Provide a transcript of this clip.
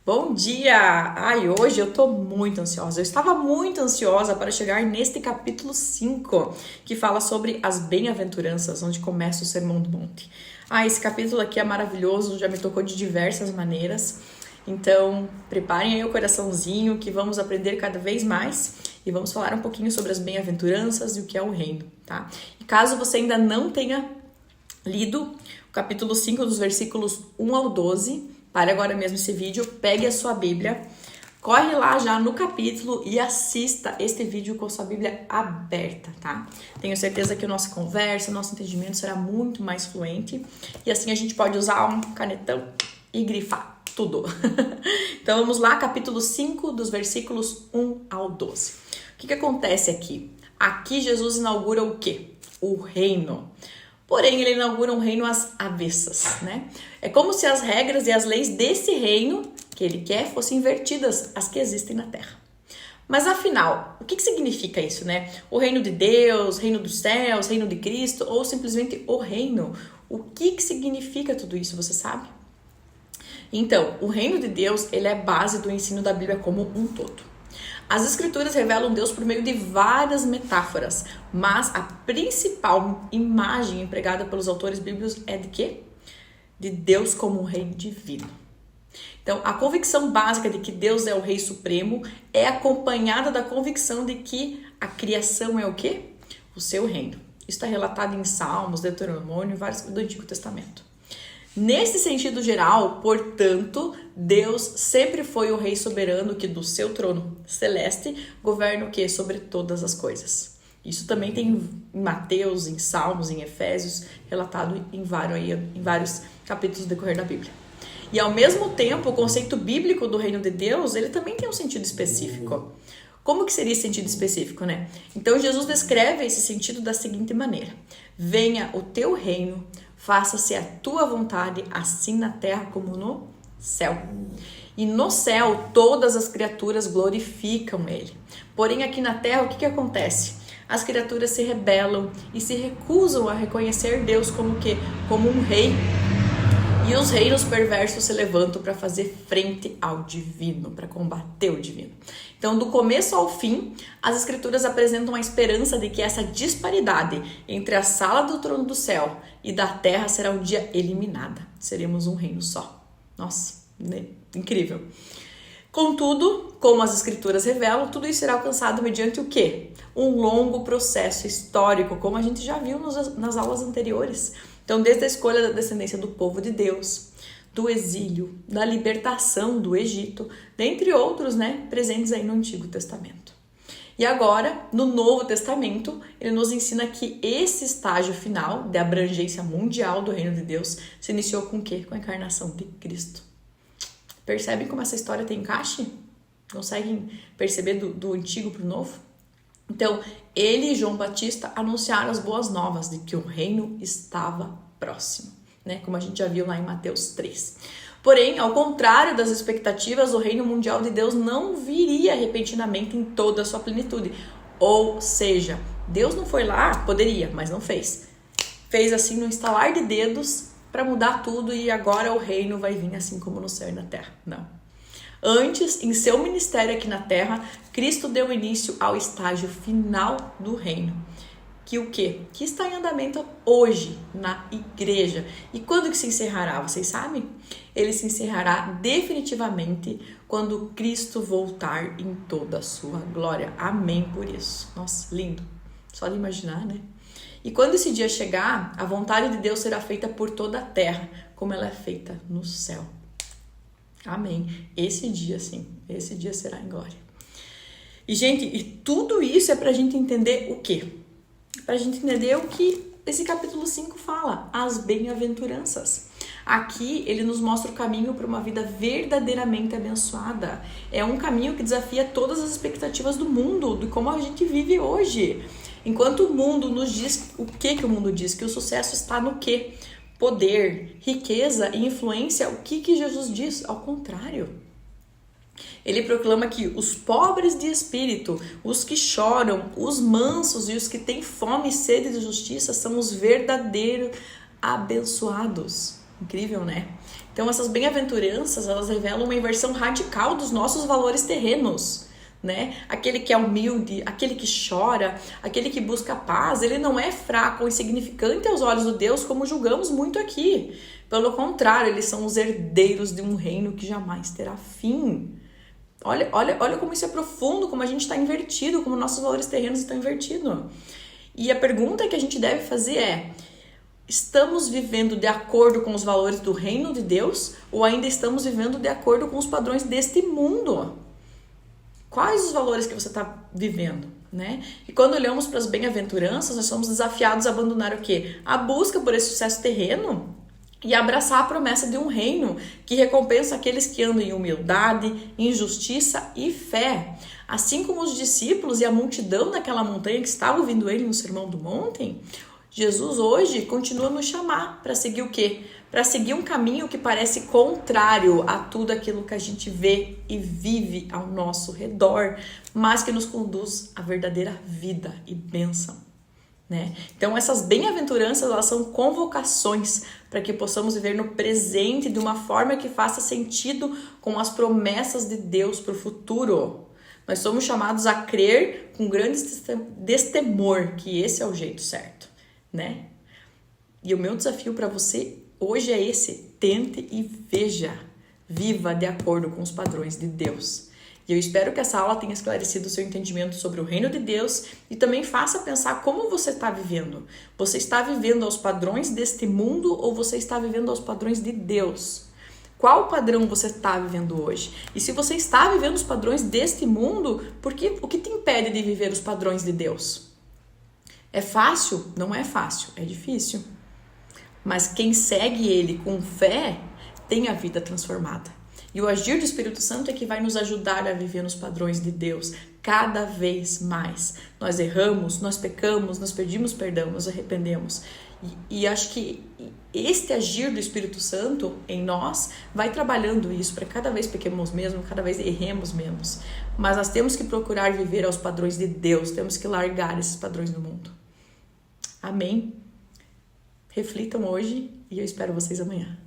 Bom dia! Ai, hoje eu tô muito ansiosa. Eu estava muito ansiosa para chegar neste capítulo 5, que fala sobre as bem-aventuranças, onde começa o Sermão do Monte. Esse capítulo aqui é maravilhoso, já me tocou de diversas maneiras. Então, preparem aí o coraçãozinho que vamos aprender cada vez mais e vamos falar um pouquinho sobre as bem-aventuranças e o que é o reino, tá? E caso você ainda não tenha lido o capítulo 5 dos versículos 1 ao 12, pare agora mesmo esse vídeo, pegue a sua Bíblia, corre lá já no capítulo e assista este vídeo com a sua Bíblia aberta, tá? Tenho certeza que a nossa conversa, nosso entendimento será muito mais fluente e assim a gente pode usar um canetão e grifar tudo. Então vamos lá, capítulo 5 dos versículos 1 ao 12. O que acontece aqui? Aqui Jesus inaugura o quê? O reino. Porém, ele inaugura um reino às avessas, né? É como se as regras e as leis desse reino que ele quer fossem invertidas às que existem na Terra. Mas afinal, o que significa isso, né? O reino de Deus, reino dos céus, reino de Cristo ou simplesmente o reino? O que significa tudo isso, você sabe? Então, o reino de Deus, ele é base do ensino da Bíblia como um todo. As escrituras revelam Deus por meio de várias metáforas, mas a principal imagem empregada pelos autores bíblicos é de quê? De Deus como um rei divino. Então, a convicção básica de que Deus é o rei supremo é acompanhada da convicção de que a criação é o quê? O seu reino. Isso está relatado em Salmos, Deuteronômio e vários do Antigo Testamento. Nesse sentido geral, portanto, Deus sempre foi o rei soberano que do seu trono celeste governa o quê? Sobre todas as coisas. Isso também tem em Mateus, em Salmos, em Efésios, relatado em vários capítulos do decorrer da Bíblia. E ao mesmo tempo, o conceito bíblico do reino de Deus, ele também tem um sentido específico. Como que seria esse sentido específico, né? Então, Jesus descreve esse sentido da seguinte maneira: venha o teu reino, faça-se a tua vontade, assim na terra como no céu. E no céu, todas as criaturas glorificam ele. Porém, aqui na terra, o que acontece? As criaturas se rebelam e se recusam a reconhecer Deus como quê? Como um rei. E os reinos perversos se levantam para fazer frente ao divino, para combater o divino. Então, do começo ao fim, as escrituras apresentam a esperança de que essa disparidade entre a sala do trono do céu e da terra será um dia eliminada. Seremos um reino só. Nossa, né? Incrível. Contudo, como as escrituras revelam, tudo isso será alcançado mediante o quê? Um longo processo histórico, como a gente já viu nas aulas anteriores. Então, desde a escolha da descendência do povo de Deus, do exílio, da libertação do Egito, dentre outros, né, presentes aí no Antigo Testamento. E agora, no Novo Testamento, ele nos ensina que esse estágio final de abrangência mundial do reino de Deus se iniciou com o quê? Com a encarnação de Cristo. Percebem como essa história tem encaixe? Conseguem perceber do antigo para o novo? Então, ele e João Batista anunciaram as boas novas de que o reino estava próximo, né? Como a gente já viu lá em Mateus 3. Porém, ao contrário das expectativas, o reino mundial de Deus não viria repentinamente em toda a sua plenitude. Ou seja, Deus não foi lá, poderia, mas não fez. Fez assim no estalar de dedos para mudar tudo e agora o reino vai vir assim como no céu e na terra. Não. Antes, em seu ministério aqui na terra, Cristo deu início ao estágio final do reino. Que o quê? Que está em andamento hoje na igreja. E quando que se encerrará? Vocês sabem? Ele se encerrará definitivamente quando Cristo voltar em toda a sua glória. Amém por isso. Nossa, lindo. Só de imaginar, né? E quando esse dia chegar, a vontade de Deus será feita por toda a terra, como ela é feita no céu. Amém. Esse dia, sim. Esse dia será em glória. E, gente, e tudo isso é pra gente entender o quê? Pra gente entender o que esse capítulo 5 fala, as bem-aventuranças. Aqui, ele nos mostra o caminho para uma vida verdadeiramente abençoada. É um caminho que desafia todas as expectativas do mundo, de como a gente vive hoje. Enquanto o mundo nos diz, o que o mundo diz? Que o sucesso está no quê? Poder, riqueza e influência. O que Jesus diz? Ao contrário. Ele proclama que os pobres de espírito, os que choram, os mansos e os que têm fome e sede de justiça são os verdadeiros abençoados. Incrível, né? Então essas bem-aventuranças, elas revelam uma inversão radical dos nossos valores terrenos, né? Aquele que é humilde, aquele que chora, aquele que busca paz, ele não é fraco ou insignificante aos olhos de Deus, como julgamos muito aqui. Pelo contrário, eles são os herdeiros de um reino que jamais terá fim. Olha como isso é profundo, como a gente está invertido, como nossos valores terrenos estão invertidos. E a pergunta que a gente deve fazer é: estamos vivendo de acordo com os valores do reino de Deus ou ainda estamos vivendo de acordo com os padrões deste mundo? Quais os valores que você está vivendo, né? E quando olhamos para as bem-aventuranças, nós somos desafiados a abandonar o quê? A busca por esse sucesso terreno e abraçar a promessa de um reino que recompensa aqueles que andam em humildade, em justiça e fé. Assim como os discípulos e a multidão naquela montanha que estava ouvindo ele no Sermão do Monte, Jesus hoje continua a nos chamar para seguir o quê? Para seguir um caminho que parece contrário a tudo aquilo que a gente vê e vive ao nosso redor, mas que nos conduz à verdadeira vida e bênção, né? Então essas bem-aventuranças, elas são convocações para que possamos viver no presente de uma forma que faça sentido com as promessas de Deus para o futuro. Nós somos chamados a crer com grande destemor que esse é o jeito certo, né? E o meu desafio para você hoje é esse: tente e veja, viva de acordo com os padrões de Deus. E eu espero que essa aula tenha esclarecido o seu entendimento sobre o reino de Deus e também faça pensar como você está vivendo. Você está vivendo aos padrões deste mundo ou você está vivendo aos padrões de Deus? Qual padrão você está vivendo hoje? E se você está vivendo os padrões deste mundo, o que te impede de viver os padrões de Deus? É fácil? Não é fácil, é difícil. Mas quem segue ele com fé tem a vida transformada. E o agir do Espírito Santo é que vai nos ajudar a viver nos padrões de Deus cada vez mais. Nós erramos, nós pecamos, nós pedimos perdão, nos arrependemos. E acho que este agir do Espírito Santo em nós vai trabalhando isso para cada vez pequemos menos, cada vez erremos menos. Mas nós temos que procurar viver aos padrões de Deus, temos que largar esses padrões do mundo. Amém? Reflitam hoje e eu espero vocês amanhã.